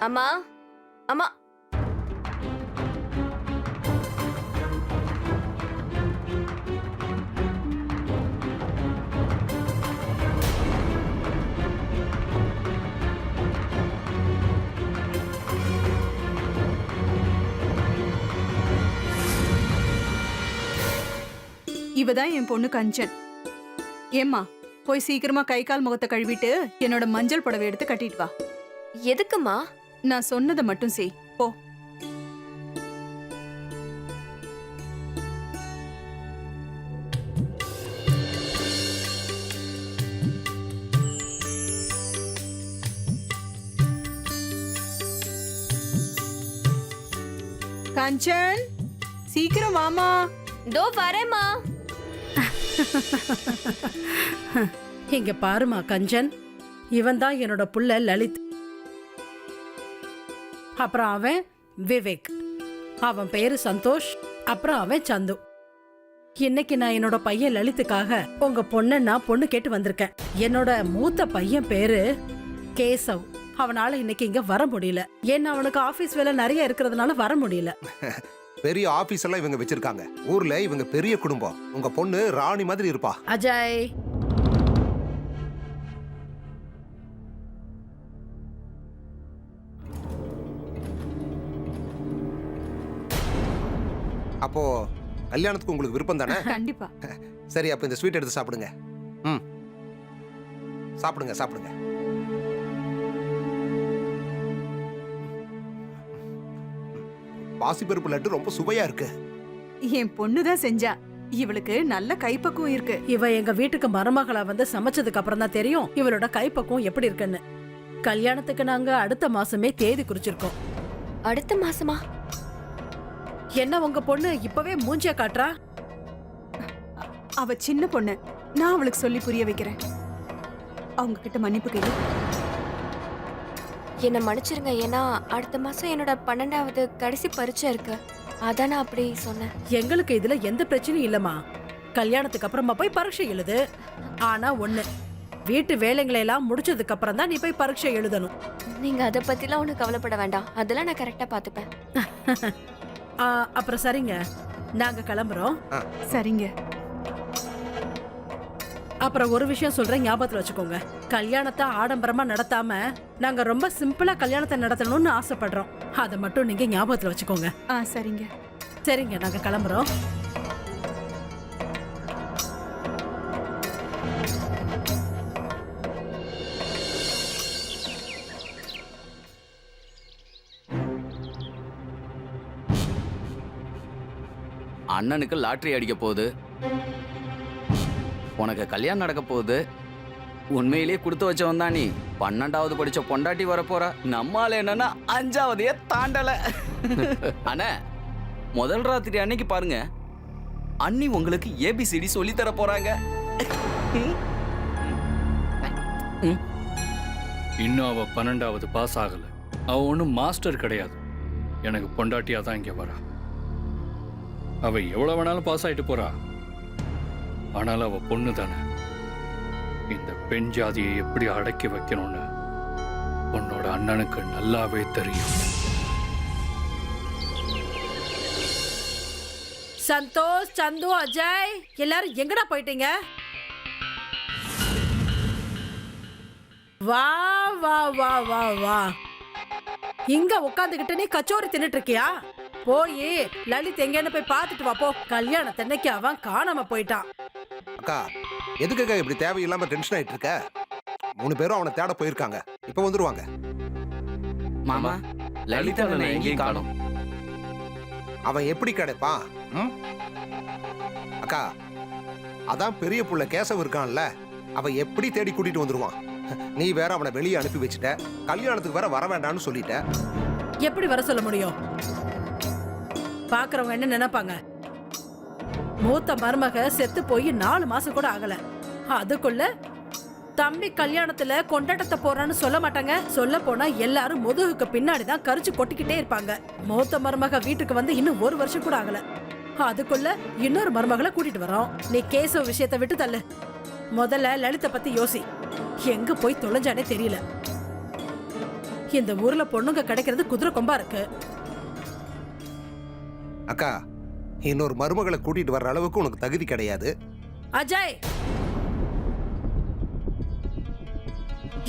அம்மா அம்மா இவதான் என் பொண்ணு கஞ்சன். ஏம்மா, போய் சீக்கிரமா கை கால் முகத்தை கழுவிட்டு என்னோட மஞ்சள் புடவை எடுத்து கட்டிட்டு வா. எதுக்குமா? நான் சொன்னதை மட்டும் செய் போ. கஞ்சன், சீக்கிரம் வாமா. தோ வரேம்மா. இங்க பாருமா கஞ்சன், இவன் தான் என்னோட புள்ள லலித். அப்புறம் அவன் விவேக், அவன் பேரு சந்தோஷ். அப்புறம் அவன் சந்து. இன்னைக்கு நான் என்னோட பையன் லலித்துக்காக உங்க பொண்ணை நான் பொண்ணு கேட்டு வந்திருக்கேன். என்னோட மூத்த பையன் பேரு கேசவ். அவனால இன்னைக்கு இங்க வர முடியல. ஏன்னா அவனுக்கு ஆபீஸ் வேலை நிறைய இருக்கிறதுனால வர முடியல. பெரிய ஆபீஸ் எல்லாம் இவங்க வச்சிருக்காங்க. ஊர்ல இவங்க பெரிய குடும்பம். உங்க பொண்ணு ராணி மாதிரி இருப்பா. அஜய், அப்போ கல்யாணத்துக்கு உங்களுக்கு விருப்பம் தானே? கண்டிப்பா. சரி, அப்ப இந்த ஸ்வீட் எடுத்து சாப்பிடுங்க. ம், சாப்பிடுங்க சாப்பிடுங்க. பாசிப்பருப்பு லட்டு ரொம்ப சுவையா இருக்கு. என் பொண்ணுதான் செஞ்சா. இவளுக்கு நல்ல கைப்பக்குவம் இருக்கு. இவ எங்க வீட்டுக்கு மருமகளா வந்து சமைச்சதுக்கு அப்புறம் தான் தெரியும் இவளோட கைப்பக்குவம் எப்படி இருக்குன்னு. கல்யாணத்துக்கு நாங்க அடுத்த மாசமே தேதி குறிச்சிருக்கோம். அடுத்த மாசமா? என்ன உங்க பொண்ணு இப்பவே மூஞ்சிய காட்டுறா? அவ சின்ன பொண்ணு. நான் அவளுக்கு சொல்லி புரிய வைக்கிறேன். அவங்க கிட்ட மன்னிப்பு கேளு. என்ன மன்னிச்சிருங்க. ஏன்னா அடுத்த மாசம் என்னோட 12வது கடைசி பரீட்சை இருக்கு. அதான் நான் அப்படி சொன்னேன். எங்களுக்கு இதுல எந்த பிரச்சனையும் இல்லம்மா. கல்யாணத்துக்கு அப்புறமா போய் பரீட்சை எழுது. ஆனா ஒண்ணு, வீட்டு வேலைங்களை எல்லாம் முடிச்சதுக்கு அப்புறம் தான் நீ போய் பரீட்சை எழுதணும். நீங்க அதை பத்திலாம் ஒன்றும் கவலைப்பட வேண்டாம். அதெல்லாம் நான் கரெக்டா பாத்துப்பேன். அப்புறம் சரிங்க, நாங்க கிளம்புறோம். சரிங்க. அப்புறம் ஒரு விஷயம் சொல்றேன், ஞாபகத்துல வச்சுக்கோங்க. கல்யாணத்தை ஆடம்பரமா நடத்தாம நாங்க ரொம்ப சிம்பிளா கல்யாணத்தை நடத்தணும்னு ஆசைப்படுறோம். அதை மட்டும் நீங்க ஞாபகத்துல வச்சுக்கோங்க. சரிங்க. சரிங்க, நாங்க கிளம்புறோம். அண்ணனுக்கு லாட்டரி அடிக்க போகுது, உனக்கு கல்யாணம் நடக்க போகுது. உண்மையிலேயே கொடுத்து வச்சவன் தான் நீ. 12வது படிச்ச பொண்டாட்டி வரப்போறா. நம்மால என்னன்னா 5வதையே தாண்டல. அண்ணா, முதல் ராத்திரி அன்னைக்கு பாருங்க, அண்ணி உங்களுக்கு ஏபிசிடி சொல்லி தர போறாங்க. இன்னும் அவ 12வது பாஸ் ஆகல. அவ ஒன்றும் மாஸ்டர் கிடையாது. எனக்கு பொண்டாட்டியா தான் இங்க வரா. அவ எவ்வளவு வேணாலும் பாஸ் ஆயிட்டு போறா. ஆனால் அவ பொண்ணு தானே. இந்த பெண் ஜாதியை எப்படி அடக்கி வைக்கணும்னு உன்னோட அண்ணனுக்கு நல்லாவே தெரியும். சந்தோஷ், சந்து, அஜய் எல்லாரும் எங்கடா போயிட்டீங்க? வா வா வா வா வா. இங்க உட்காந்துக்கிட்டு நீ கச்சோரி தின்னுட்டு இருக்கியா? போய் லலித் எங்கன்னு போய் பார்த்துட்டு வா போ. கல்யாணத்தன்னைக்கு அவன் காணாம போயிட்டான். அக்கா, எதுக்குக்கா இப்படி தேவையில்லாம டென்ஷன் ஆயிட்டு இருக்க? 3 பேரும் அவனை தேட போயிருக்காங்க. இப்ப வந்துருவாங்க. மாமா, லலிதா எங்கேயும் காணோம். அவன் எப்படி கிடைப்பான்? அக்கா, அதான் பெரிய புள்ள கேசவ் இருக்கான்ல, அவன் எப்படி தேடி கூட்டிட்டு வந்துருவான். நீ வேற அவனை வெளியே அனுப்பி வச்சுட்ட. கல்யாணத்துக்கு வேற வர வேண்டாம்னு சொல்லிட்ட. எப்படி வர சொல்ல முடியும்? பாக்குறவங்க என்ன நினைப்பாங்க? மூத்த மருமக செத்து போய் 4 மாசம் கூட ஆகல. அதுக்குள்ள தம்பி கல்யாணத்துல கொண்டாட்டத்தை போறான்னு சொல்ல மாட்டாங்க. சொல்ல போனா எல்லாரும் முதுகுக்கு பின்னாடிதான் கரிச்சு கொட்டிக்கிட்டே இருப்பாங்க. மூத்த மருமக வீட்டுக்கு வந்து இன்னும் 1 வருஷம் கூட ஆகல. அதுக்குள்ள இன்னொரு மருமகளை கூட்டிட்டு வரோம். நீ கேசவ விஷயத்தை விட்டு தள்ளு. முதல்ல லலித பத்தி யோசி. எங்க போய் தொலைஞ்சானே தெரியல. இந்த ஊர்ல பொண்ணுங்க கிடைக்கிறது குதிரை கொம்பா இருக்கு. அக்கா, இன்னொரு மருமகளை கூட்டிட்டு வர்ற அளவுக்கு உனக்கு தகுதி கிடையாது. அஜய்,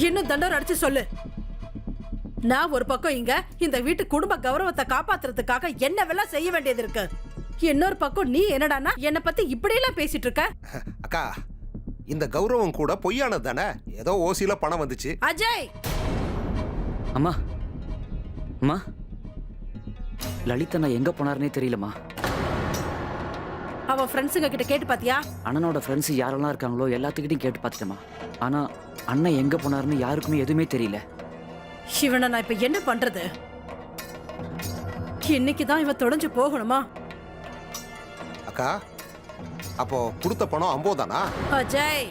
இன்னும் தண்டோர் அடிச்சு சொல்லு. நான் ஒரு பக்கம் இங்க இந்த வீட்டு குடும்ப கௌரவத்தை காப்பாத்துறதுக்காக என்ன வெல்லாம் செய்ய வேண்டியது இருக்கு. இன்னொரு பக்கம் நீ என்னடானா என்ன பத்தி இப்படி எல்லாம் பேசிட்டு இருக்க. அக்கா, இந்த கௌரவம் கூட பொய்யானது தானே. ஏதோ ஓசியில பணம் வந்துச்சு. அஜய், அம்மா அம்மா, லலிதா நான் எங்க போனாருன்னே தெரியலம்மா. அவன் ஃப்ரெண்ட்ஸுங்க கிட்ட கேட்டு பாத்தியா? அண்ணனோட ஃப்ரெண்ட்ஸ் யாரெல்லாம் இருக்காங்களோ எல்லாத்துக்கிட்டையும் கேட்டு பார்த்துட்டேம்மா. ஆனா அண்ணன் எங்க போனாருன்னு யாருக்குமே எதுவுமே தெரியல. இவனை நான் இப்ப என்ன பண்றது? இன்னைக்குதான் இவன் தொலைஞ்சு போகணுமா? அக்கா, அப்போ கொடுத்த பணம் 50 தானா? அஜய்,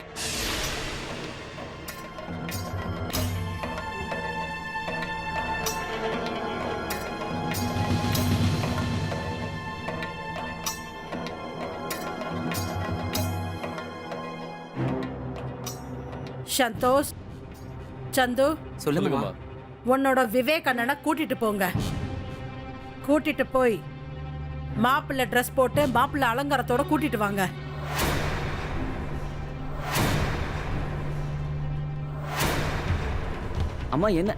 சந்தோஷ், சந்து, சொல்லுங்கம்மா. உன்னோட விவேக் அண்ணனை கூட்டிட்டு போங்க. கூட்டிட்டு போய் மாப்பிள்ளை ட்ரெஸ் போட்டு மாப்பிள்ளை அலங்காரத்தோட கூட்டிட்டு வாங்க. அம்மா என்ன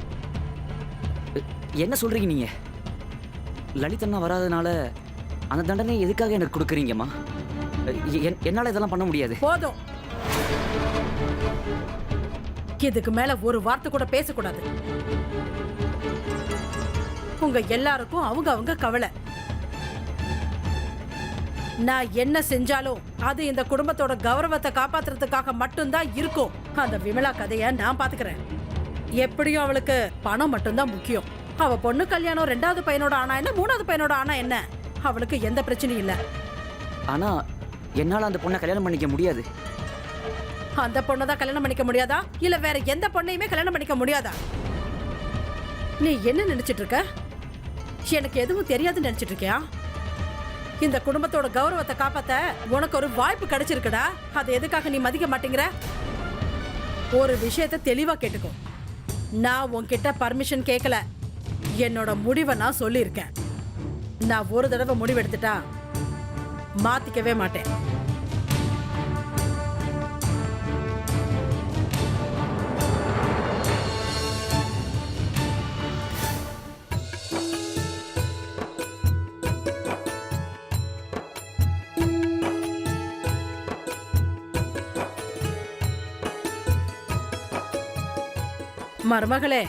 என்ன சொல்றீங்க நீங்க? லலிதண்ணா வராதனால அந்த தண்டனை எதுக்காக எனக்கு கொடுக்குறீங்கம்மா? என்னால இதெல்லாம் பண்ண முடியாது. போதும், இதுக்கு மேல ஒரு வார்த்தை கூட பேசக்கூடாது. உங்க எல்லாருக்கும் அவங்க அவங்க கவலை. நான் என்ன செஞ்சாலும் அது இந்த குடும்பத்தோட கௌரவத்தை காப்பாத்துறதுக்காக மட்டும்தான் இருக்கும். அந்த விமலா கதைய நான் பாத்துக்கிறேன். எப்படியும் அவளுக்கு பணம் மட்டும்தான் முக்கியம். அவ பொண்ணு கல்யாணம் 2வது பையனோட ஆனா என்ன, 3வது பையனோட ஆனா என்ன, அவளுக்கு எந்த பிரச்சனையும் இல்ல. ஆனா என்னால அந்த பொண்ணை கல்யாணம் பண்ணிக்க முடியாது. அந்த பொண்ணை தான் கல்யாணம் பண்ணிக்க முடியாதா, இல்ல வேற எந்த பொண்ணையுமே கல்யாணம் பண்ணிக்க முடியாதா? நீ என்ன நினைச்சிட்டு இருக்க? எனக்கு எதுவும் தெரியாதுன்னு நினைச்சிட்டு இருக்கியா? இந்த குடும்பத்தோட கௌரவத்தை காப்பாத்த உனக்கு ஒரு வாய்ப்பு கிடைச்சிருக்குடா. அதை எதுக்காக நீ மதிக்க மாட்டேங்கிற? ஒரு விஷயத்தை தெளிவா கேட்டுக்கோ. நான் உன்கிட்ட பர்மிஷன் கேட்கல. என்னோட முடிவை நான் சொல்லியிருக்கேன். நான் ஒரு தடவை முடிவெடுத்துட்டா மாத்திக்கவே மாட்டேன். மருமகளே,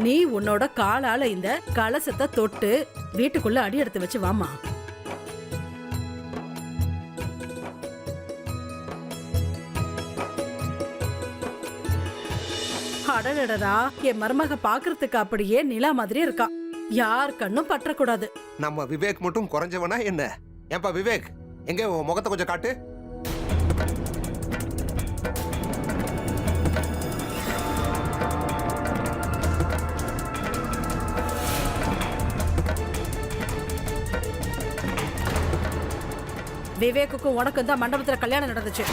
நீ உன்னோட காலால இந்த கலசத்தை தொட்டு வீட்டுக்குள்ள அடி எடுத்து வச்சு வாமா. அடடடா, என் மருமக பாக்குறதுக்கு அப்படியே நிலா மாதிரி இருக்கா. யார் கண்ணும் பற்றக்கூடாது. நம்ம விவேக் மட்டும் குறைஞ்சவனா என்ன? ஏன்பா விவேக், எங்க உன் முகத்தை கொஞ்சம் காட்டு. விவேக்குக்கும் உனக்கும் தான் மண்டபத்துல கல்யாணம் நடந்துச்சு.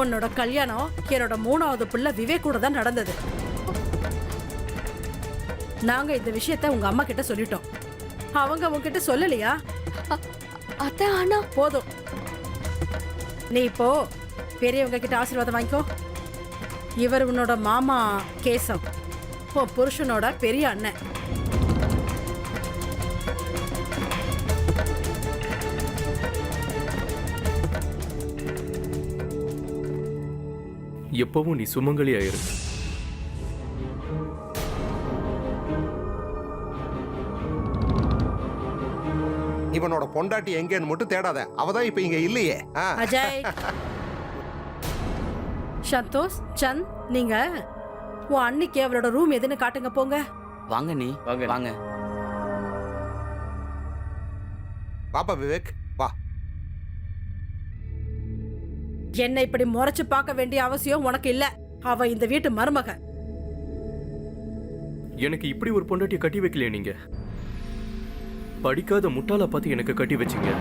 உன்னோட கல்யாணம் என்னோட 3வது பிள்ளை விவேக் கூட தான் நடந்தது. நாங்க இந்த விஷயத்த உங்க அம்மா கிட்ட சொல்லிட்டோம். அவங்க உங்ககிட்ட சொல்லலையா? அதான் ஆனா போதும், நீ இப்போ பெரியவங்க கிட்ட ஆசீர்வாதம் வாங்கிக்கோ. இவர் உன்னோட மாமா கேசவ், உன் புருஷனோட பெரிய அண்ணன். எப்பவும் நீ சுமங்கலி ஆயிரு. இவனோட பொண்டாட்டி எங்கன்னு மட்டும் தேடாத. அவதான் இப்ப இங்க இல்லையே. அஜய், சந்தோஷ், சந்த், நீங்க உன் அன்னைக்கு அவளோட ரூம் எதுன்னு காட்டுங்க போங்க. வாங்க நீ வாங்க. பாப்பா விவேக், வா. என்ன இப்படி முறைச்சு பார்க்க வேண்டிய அவசியம் உனக்கு இல்ல. அவ இந்த வீட்டு மருமக. எனக்கு இப்படி ஒரு பொண்டாட்டியை கட்டி வைக்கலையே நீங்க. படிக்காத முட்டாளை பார்த்து எனக்கு கட்டி வச்சீங்க.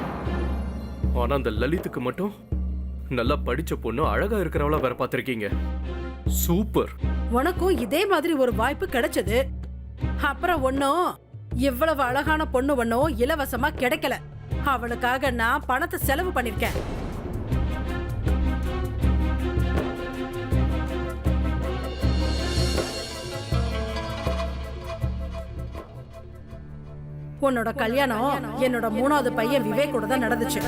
ஆனா அந்த லலித்துக்கு மட்டும் நல்லா படிச்ச பொண்ணு, அழகா இருக்கிறவளா வேற பார்த்திருக்கீங்க. சூப்பர். உனக்கும் இதே மாதிரி ஒரு வாய்ப்பு கிடைச்சது. அப்புறம் ஒன்னும் இவ்வளவு அழகான பொண்ணு ஒன்னும் இலவசமா கிடைக்கல. அவளுக்காக நான் பணத்தை செலவு பண்ணிருக்கேன். உன்னோட கல்யாணம் என்னோட 3வது பையன் விவேக் கூட தான் நடந்துச்சு.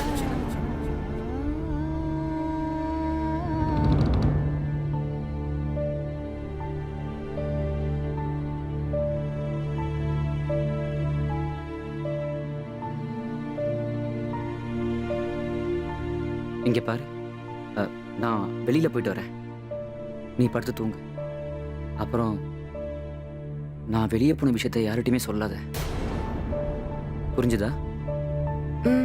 இங்கே பாரு, நான் வெளியில் போயிட்டு வரேன். நீ படுத்து தூங்கு. அப்புறம் நான் வெளியே போன விஷயத்தை யார்கிட்டையுமே சொல்லாத, புரிஞ்சுதா? ம்.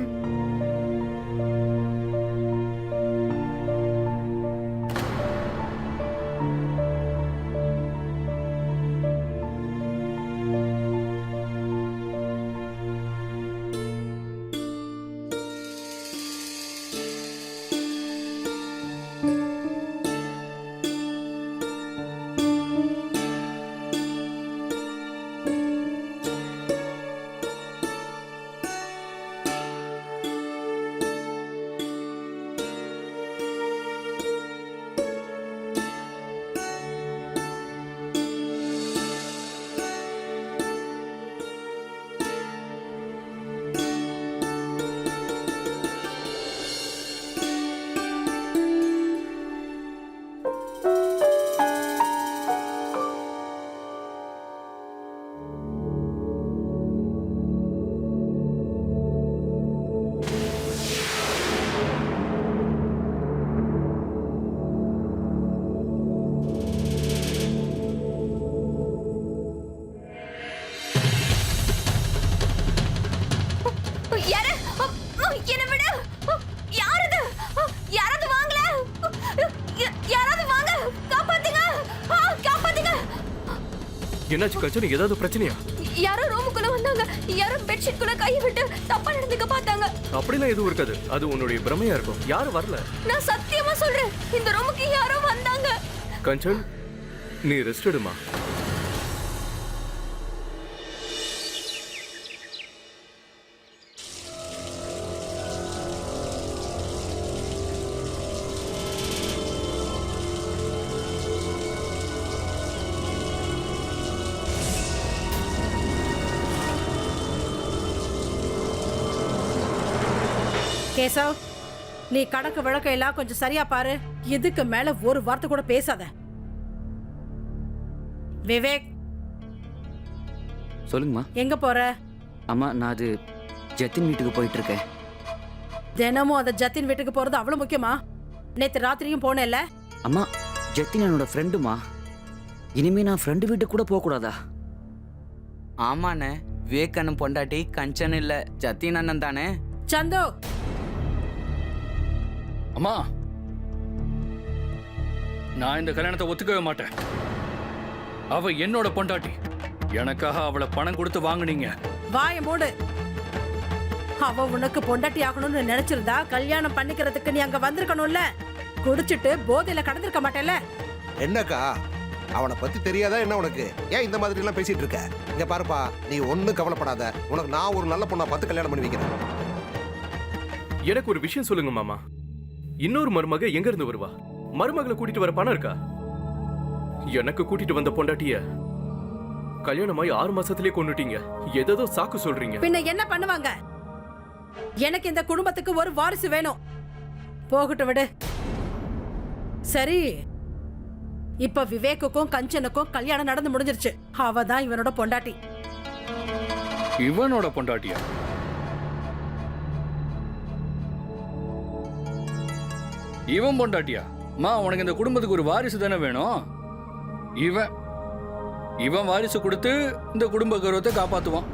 என்னாச்சு கஞ்சன்? ஏதாவது பிரச்சனையா? யாரோ ரூமுக்குள்ள வந்தாங்க. யாரோ பெட்ஷீட் குள்ள கையை விட்டு தப்பா நடந்துக்க பார்த்தாங்க. அப்படிலாம் எதுவும் இருக்காது. அது உன்னுடைய பிரமையா இருக்கும். யாரும் வரல. நான் சத்தியமா சொல்றேன், இந்த ரூமுக்கு யாரோ வந்தாங்க. கஞ்சன், நீ ரெஸ்ட் எடுமா. கேசவ், நீ கணக்கு வழக்க எல்லாம் கொஞ்சம் சரியா பாரு. இதுக்கு மேல ஒரு வார்த்தை கூட பேசாத. விவேக், சொல்லுங்கம்மா. எங்க போற? அம்மா, நான் அது ஜத்தின் வீட்டுக்கு போயிட்டு இருக்கேன். தினமும் அந்த ஜத்தின் வீட்டுக்கு போறது அவ்வளவு முக்கியமா? நேத்து ராத்திரியும் போனேல்ல? அம்மா, ஜத்தின் என்னோட ஃப்ரெண்டுமா. இனிமே நான் ஃப்ரெண்டு வீட்டுக்கு கூட போகக்கூடாதா? ஆமாண்ணே, விவேக் அண்ணன் பொண்டாட்டி கஞ்சன் இல்ல, ஜத்தின் அண்ணன் தானே. சந்தோ, அம்மா, நான் இந்த கல்யாணத்தை ஒத்துக்கவே மாட்டேன். அவ என்னோட பொண்டாட்டி. எனக்காக அவளை பணம் கொடுத்து வாங்குனீங்க. வாய மூடு. அவ உனக்கு பொண்டாட்டி ஆகணும்னு நினைச்சிருந்தா கல்யாணம் பண்ணிக்கிறதுக்கு நீ அங்க வந்திருக்கணும்ல. குடிச்சிட்டு போதையில கடந்திருக்க மாட்டேல்ல. என்னக்கா, அவனை பத்தி தெரியாதா என்ன உனக்கு? ஏன் இந்த மாதிரி எல்லாம் பேசிட்டு இருக்க? இங்க பாருப்பா, நீ ஒண்ணும் கவலைப்படாத. உனக்கு நான் ஒரு நல்ல பொண்ணா பார்த்து கல்யாணம் பண்ணி வைக்கிறேன். எனக்கு ஒரு விஷயம் சொல்லுங்க மாமா. இன்னொரு மருமக எங்க இருந்து வருவா? மருமகளை கூட்டிட்டு வர பணம் இருக்கா? எனக்கு கூட்டிட்டு வந்த பொண்டாட்டிய கல்யாணமாய் 6 மாசத்திலே கொண்டுட்டீங்க. ஏதோ சாக்கு சொல்றீங்க. பின்ன என்ன பண்ணுவாங்க? எனக்கு இந்த குடும்பத்துக்கு ஒரு வாரிசு வேணும். போகட்டும், விடு. சரி, இப்ப விவேக்குக்கும் கஞ்சனுக்கும் கல்யாணம் நடந்து முடிஞ்சிருச்சு. அவ தான் இவனோட பொண்டாட்டி. இவனோட பொண்டாட்டியா? இவன் பொண்டாட்டியா? மா, உனக்கு இந்த குடும்பத்துக்கு ஒரு வாரிசு தானே வேணும். இவன் வாரிசு கொடுத்து இந்த குடும்ப கௌரவத்தை காப்பாத்துவான்.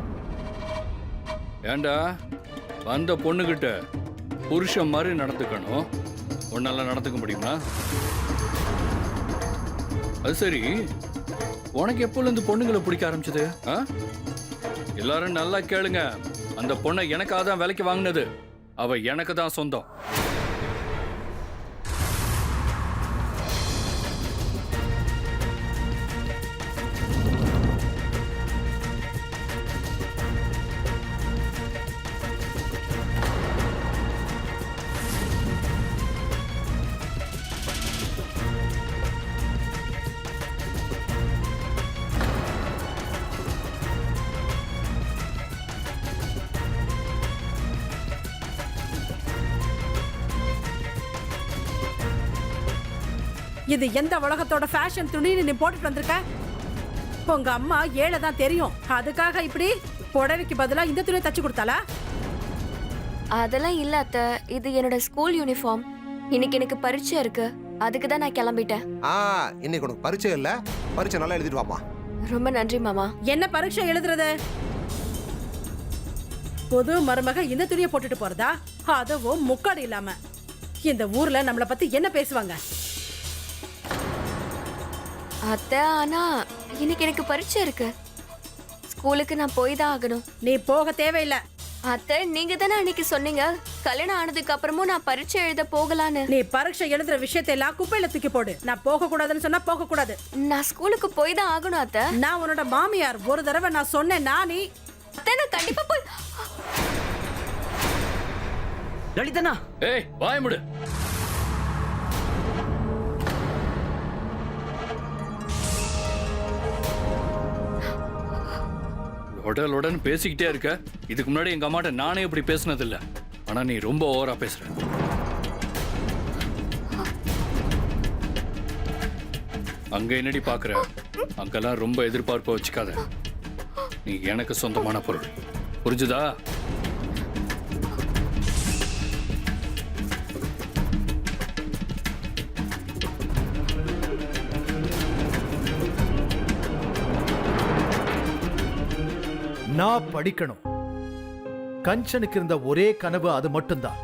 ஏண்டா, வந்த பொண்ணுகிட்ட புருஷன் மாதிரி நடந்துக்கணும். உன்னால நடந்துக்க முடியுமா? அது சரி, உனக்கு எப்போல இந்த பொண்ணுங்களை பிடிக்க ஆரம்பிச்சது? எல்லாரும் நல்லா கேளுங்க. அந்த பொண்ணை எனக்காக தான் விலைக்கு வாங்கினது. அவ எனக்கு தான் சொந்தம். இது எந்த உலகத்தோட ஃபேஷன் துணின்னு நீ போட்டுட்டு வந்திருக்க? உங்க அம்மா ஏழை தான் தெரியும், அதுக்காக இப்படி புடவைக்கு பதிலா இந்த துணியை தச்சு கொடுத்தாளா? அதெல்லாம் இல்ல அத்தை, இது என்னோட ஸ்கூல் யூனிஃபார்ம். இன்னைக்கு எனக்கு பரீட்சை இருக்கு, அதுக்கு தான் நான் கிளம்பிட்டேன். இன்னைக்கு உனக்கு பரீட்சை இல்ல, பரீட்சை நல்லா எழுதிட்டு வாமா. ரொம்ப நன்றி மாமா. என்ன பரீட்சை எழுதுறது? புது மருமக இந்த துணியை போட்டுட்டு போறதா? அதுவும் முக்காடு இல்லாம. இந்த ஊர்ல நம்மள பத்தி என்ன பேசுவாங்க? அத்தை, ஆனா இன்னைக்கு எனக்கு பரீட்சை இருக்கு, ஸ்கூலுக்கு நான் போய் தான் ஆகணும். நீ போக தேவையில்லை. அத்தை, நீங்க தானே அன்னைக்கு சொன்னீங்க கல்யாணம் ஆனதுக்கு அப்புறமும் நான் பரீட்சை எழுத போகலான்னு. நீ பரீட்சை எழுதுற விஷயத்தை எல்லாம் குப்பையில தூக்கி போடு. நான் போக கூடாதுன்னு சொன்னா போக கூடாது. நான் ஸ்கூலுக்கு போய் தான் ஆகணும் அத்தை. நான் உன்னோட மாமியார், ஒரு தடவை நான் சொன்னேன்னா நீ அத்தை, நான் கண்டிப்பா போய். லலிதனா, ஏய் வாய் முடு. உடலுடன் பேசிக்கிட்டே இருக்க. இதுக்கு முன்னாடி எங்க அம்மாட்ட நானே இப்படி பேசினது இல்ல, ஆனா நீ ரொம்ப ஓவரா பேசுற. அங்க என்னடி பாக்குற? அங்கெல்லாம் ரொம்ப எதிர்பார்ப்ப வச்சுக்காத. நீ எனக்கு சொந்தமான பொருள், புரிஞ்சுதா? நான் படிக்கணும். கஞ்சனுக்கு இருந்த ஒரே கனவு அது மட்டும்தான்.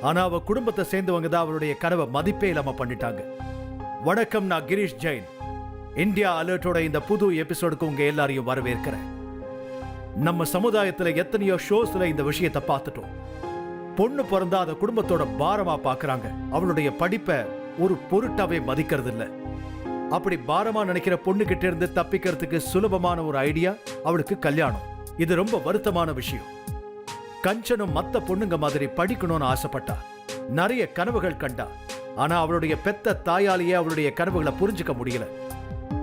ஆனா அவ குடும்பத்தை சேர்ந்தவங்க தான் அவளுடைய கனவை மதிப்பே இல்லாம பண்ணிட்டாங்க. வணக்கம், நான் கிரீஷ் ஜெயின். இந்தியா அலர்ட்டோட இந்த புது எபிசோடுக்கு உங்க எல்லாரையும் வரவேற்கிறேன். நம்ம சமுதாயத்துல எத்தனையோ ஷோஸ்ல இந்த விஷயத்தை பார்த்துட்டோம். பொண்ணு பிறந்தா அதை குடும்பத்தோட பாரமா பாக்குறாங்க. அவளுடைய படிப்பை ஒரு பொருட்டாவே மதிக்கிறது இல்ல. அப்படி பாரமா நினைக்கிற பொண்ணு கிட்ட இருந்து தப்பிக்கிறதுக்கு சுலபமான ஒரு ஐடியா அவளுக்கு கல்யாணம். இது ரொம்ப வருத்தமான விஷயம். கஞ்சனும் மத்த பொண்ணுங்க மாதிரி படிக்கணும்னு ஆசைப்பட்டா, நிறைய கனவுகள் கண்டா. ஆனா அவளுடைய பெத்த தாயாலேயே அவளுடைய கனவுகளை புரிஞ்சுக்க முடியல.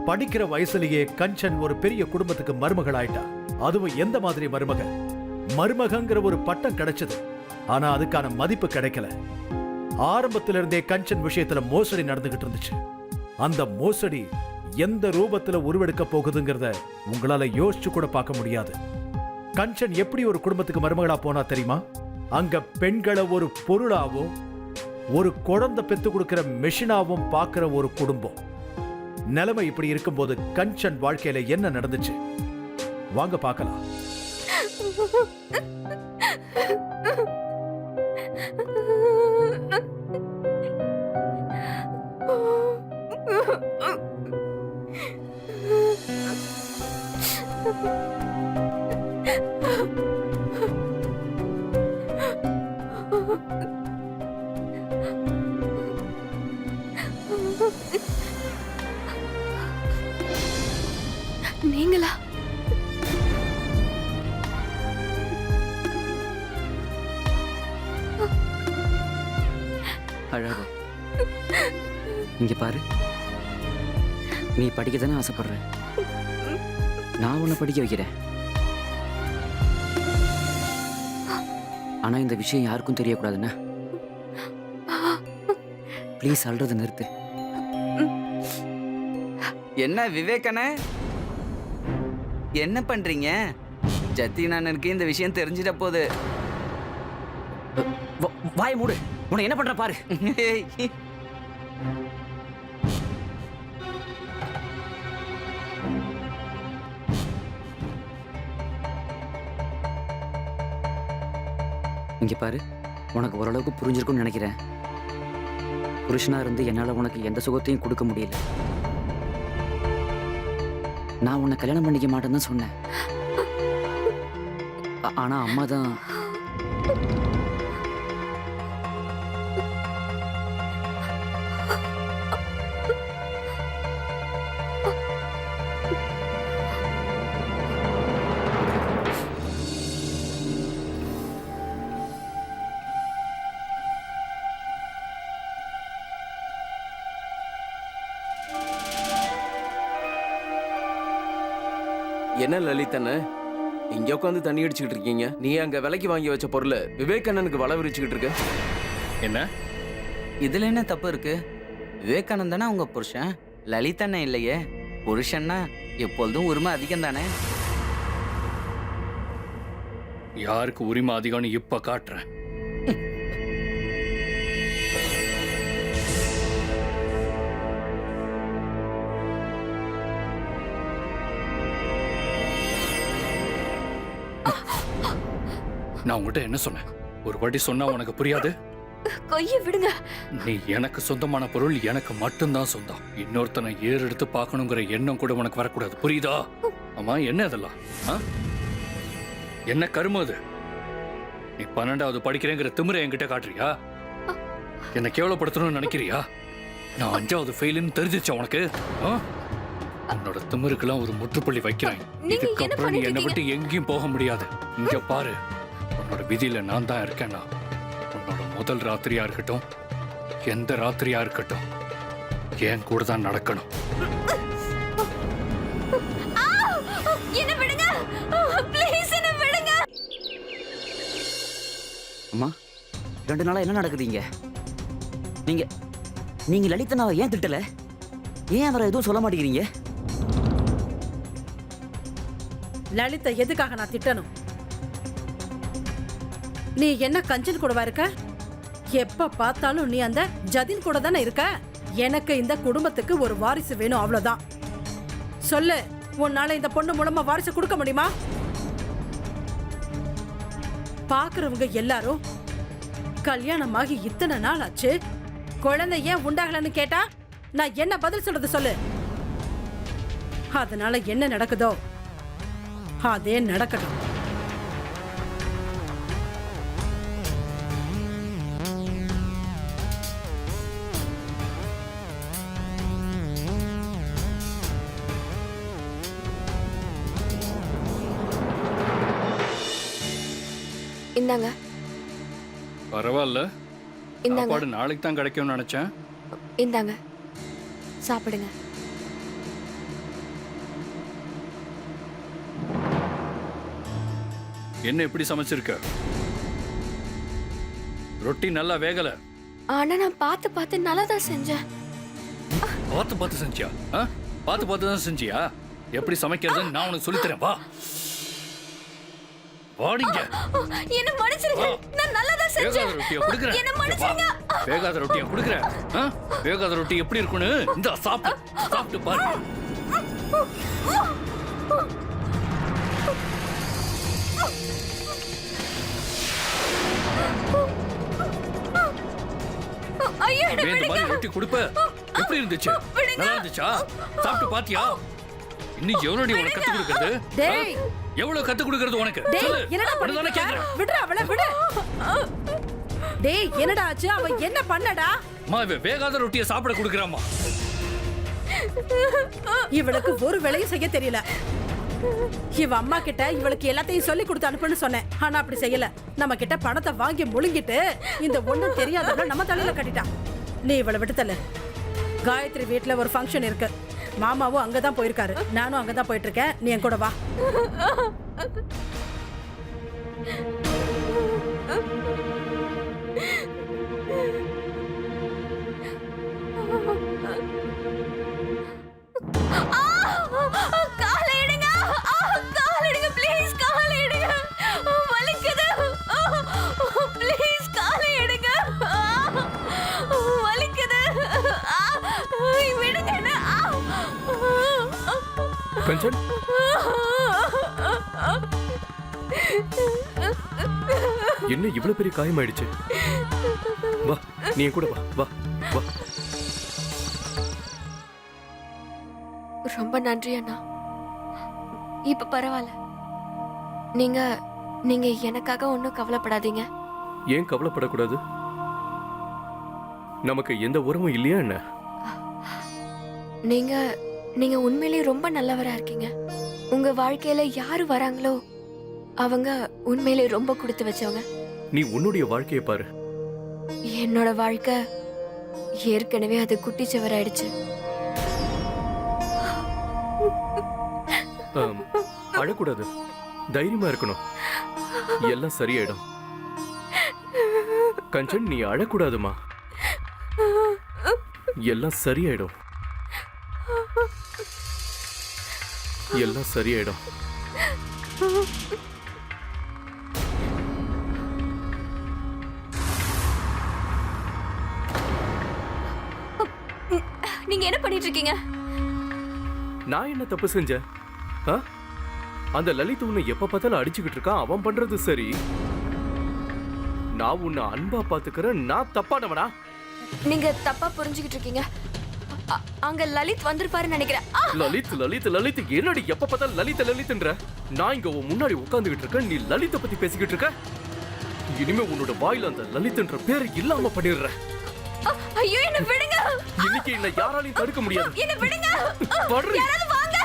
படிக்கிற வயசுலயே கஞ்சன் ஒரு பெரிய குடும்பத்துக்கு மருமகள் ஆயிட்டா. அதுவும் எந்த மாதிரி மருமக? மருமகங்கிற ஒரு பட்டம் கிடைச்சது, ஆனா அதுக்கான மதிப்பு கிடைக்கல. ஆரம்பத்திலிருந்தே கஞ்சன் விஷயத்துல மோசடி நடந்துகிட்டு இருந்துச்சு. அந்த மோசடி எந்த ரூபத்துல உருவெடுக்க போகுதுங்கிறத உங்களால யோசிச்சு கூட பார்க்க முடியாது. கஞ்சன் எப்படி ஒரு குடும்பத்துக்கு மருமகளா போனா தெரியுமா? அங்க பெண்களை ஒரு பொருளாவும் ஒரு குழந்தை பெத்து கொடுக்கிற மெஷினாவும் பார்க்கிற ஒரு குடும்பம். நிலைமை இப்படி இருக்கும்போது கஞ்சன் வாழ்க்கையில என்ன நடந்துச்சு வாங்க பார்க்கலாம். நீங்களா? அழகு, இங்க பாரு. நீ படிக்க தானே ஆசைப்படுற, நான் உன்னை படிக்க வைக்கிறேன். ஆனா இந்த விஷயம் யாருக்கும் தெரியக்கூடாதுன்னா ப்ளீஸ் அல்றதை நிறுத்து. என்ன விவேகண்ண, என்ன பண்றீங்க? ஜத்தினானனுக்கு இந்த விஷயம் தெரிஞ்சிட போகுது. வாய் மூடு. உன்னை என்ன பண்ற பாரு. இங்க பாரு, உனக்கு ஓரளவுக்கு புரிஞ்சிருக்கும்னு நினைக்கிறேன். புருஷனா இருந்து என்னால உனக்கு எந்த சுகத்தையும் கொடுக்க முடியல. நான் உன்னை கல்யாணம் பண்ணிக்க மாட்டேன்னு தான் சொன்னேன். ஆனா அம்மா தான் என்ன லலிதண்ண, இங்க உட்காந்து தண்ணி அடிச்சுக்கிட்டு இருக்கீங்க? நீ அங்க விலைக்கு வாங்கி வச்ச பொருளை விவேக் அண்ணனுக்கு வள விரிச்சுக்கிட்டு இருக்க. என்ன இதுல என்ன தப்பு இருக்கு? விவேகானந்தனா உங்க புருஷன், லலிதண்ணன் இல்லையே. புருஷன்னா எப்பொழுதும் உரிமை அதிகம் தானே. யாருக்கு உரிமை அதிகம்னு இப்ப காட்டுறேன். நான் உங்ககிட்ட என்ன சொன்னேன்? ஒரு வாட்டி சொன்னா உனக்கு புரியாது? கொய்ய விடுங்க. நீ எனக்கு சொந்தமான பொருள் எனக்கு மட்டும்தான் சொந்தம். இன்னொருத்தனை ஏறெடுத்து பார்க்கணுங்கிற எண்ணம் கூட உனக்கு வரக்கூடாது, புரியுதா? ஆமா, என்ன அதெல்லாம்? என்ன கரும அது? நீ 12வது படிக்கிறேங்கிற திமிரை என்கிட்ட காட்டுறியா? என்ன கேவலப்படுத்தணும்னு நினைக்கிறியா? நான் 5வது ஃபெயிலுன்னு தெரிஞ்சிச்சா உனக்கு? உன்னோட திமிருக்கெல்லாம் ஒரு முற்றுப்புள்ளி வைக்கிறேன். இதுக்கப்புறம் நீ என்னை விட்டு எங்கேயும் போக முடியாது. இங்க பாரு, உன்னோட விதியில நான் தான் இருக்கேன்னா, உன்னோட முதல் ராத்திரியா இருக்கட்டும், எந்த ராத்திரியா இருக்கட்டும், என் கூட தான் நடக்கணும். என்ன விடுங்க, ப்ளீஸ் என்ன விடுங்க. அம்மா, 2 நாளா என்ன நடக்குது இங்க? நீங்க லலிதனாவை ஏன் திட்டல? ஏன் அவரை எதுவும் சொல்ல மாட்டேங்கிறீங்க? லலிதா எதுக்காக நான் திட்டணும்? நீ என்ன கஞ்சன் கூடவா இருக்க? எப்ப பார்த்தாலும் நீ அந்த ஜதின் கூட தானே இருக்க. எனக்கு இந்த குடும்பத்துக்கு ஒரு வாரிசு வேணும், அவ்வளவுதான். சொல்லு, உன்னால இந்த பொண்ணு மூலமா வாரிசு கொடுக்க முடியுமா? பாக்குறவங்க எல்லாரும் கல்யாணமாகி இத்தனை நாள் ஆச்சு, குழந்தை ஏன் உண்டாகலன்னு கேட்டா நான் என்ன பதில் சொல்றது சொல்லு. அதனால என்ன நடக்குதோ அதே நடக்கட்டும். இந்தாங்க. பரவாயில்ல, இந்தாங்க. சாப்பாடு நாளைக்கு தான் கிடைக்கும்னு நினைச்சேன். இந்தாங்க, சாப்பிடுங்க. என்ன இப்படி சமைச்சிருக்க? ரொட்டி நல்லா வேகல. ஆனா நான் பார்த்து பார்த்து நல்லா தான் செஞ்சேன். பார்த்து பார்த்து செஞ்சியா? பார்த்து பார்த்து தான் செஞ்சியா? எப்படி சமைக்கிறதுன்னு நான் உனக்கு சொல்லித்தரேன், வா. வாடிங்க. என்ன மன்னிச்சிருங்க, நான் நல்லா தான் செஞ்சேன். வேகாத ரொட்டியை குடுக்குறேன். என்ன மன்னிச்சிருங்க. வேகாத ரொட்டியை குடுக்குறேன். வேகாத ரொட்டி எப்படி இருக்குன்னு இந்த சாப்பிட்டு பாரு. ஐயோ, என்ன இந்த விடுங்க. மாதிரி ரொட்டி கொடுப்ப எப்படி இருந்துச்சு? நல்லா இருந்துச்சா? சாப்பிட்டு பாத்தியா? இன்னும் எவ்வளவு உனக்கு கத்து கொடுக்கறது? டேய், எவ்வளவு கத்து கொடுக்கறது உனக்கு? டேய், சொல்லு. என்னடா உனதானே பண்ணிட்ட? கேக்குறேன். விடுடா அவளை, விடு. டேய், என்னடா ஆச்சு? அவ என்ன பண்ணடா? அம்மா, இவ வேகாத ரொட்டியை சாப்பிட கொடுக்கறாமா. இவளுக்கு ஒரு வேலையும் செய்ய தெரியல. இவ அம்மா கிட்ட இவளுக்கு எல்லாத்தையும் சொல்லி கொடுத்து அனுப்புன்னு சொன்னேன். ஆனா அப்படி செய்யல. நம்ம கிட்ட பணத்தை வாங்கி முழுங்கிட்டு இந்த ஒண்ணும் தெரியாதவள நம்ம தலையில கட்டிட்டான். நீ இவளை விட்டுத்தல. காயத்ரி வீட்டுல ஒரு ஃபங்க்ஷன் இருக்கு. மாமாவும் அங்கதான் போயிருக்காரு. நானும் அங்கதான் போயிட்டு இருக்கேன். நீ என் கூட வா. காலை எடுங்க, காலை எடுங்க, ப்ளீஸ் காலை எடுங்க. வலிக்குது. ப்ளீஸ் காலை எடுங்க. வலிக்குது. விடுங்க என்ன. கஞ்சன், என்ன இவ்வளவு பெரிய காயமாயிடுச்சு? வா, நீ என் கூட வா. வா வா. ரொம்ப நன்றி அண்ணா. இப்ப பரவாயில்ல. நீங்க நீங்க எனக்காக ஒன்றும் கவலைப்படாதீங்க. ஏன் கவலைப்படக்கூடாது? நமக்கு எந்த உறவும் இல்லையா என்ன? நீங்க நீங்க உண்மையிலேயே ரொம்ப நல்லவரா இருக்கீங்க. உங்க வாழ்க்கையில யாரு வராங்களோ அவங்க உண்மையிலேயே ரொம்ப கொடுத்து வச்சவங்க. நீ உன்னுடைய வாழ்க்கையை பாரு. என்னோட வாழ்க்கை ஏற்கனவே அது குட்டிச்சவராயிடுச்சு. அழக்கூடாது, தைரியமா இருக்கணும். எல்லாம் சரியாயிடும். கஞ்சன், நீ அழக்கூடாதுமா. எல்லாம் சரியாயிடும். எல்லாம் சரியாயிடும். நீங்க என்ன பண்ணிட்டு இருக்கீங்க? நான் என்ன தப்பு செஞ்சேன்? ஆ? அந்த லலித் உன்னை எப்ப பார்த்தாலும் அடிச்சுக்கிட்டு இருக்கான். அவன் பண்றது சரி. நான் உன்னை அன்பா பாத்துக்கிறேன். நான் தப்பானவனா? நீங்க தப்பா புரிஞ்சுக்கிட்டு இருக்கீங்க. அங்க லலித் வந்திருப்பாருன்னு நினைக்கிறேன். லலித் லலித் லலித் என்னடி எப்ப பார்த்தாலும் லலித் லலித்ன்ற? நான் இங்க உன் முன்னாடி உட்கார்ந்துகிட்டு இருக்கேன். நீ லலித்தை பத்தி பேசிக்கிட்டு இருக்க. இனிமே உன்னோட வாயில அந்த லலித்ன்ற பேர் இல்லாம பண்ணிடுறேன். ஐயோ என்ன விடுங்க. இன்னைக்கு என்ன யாராலையும் தடுக்க முடியாது. என்ன விடுங்க. படுறி. யாராவது வாங்க.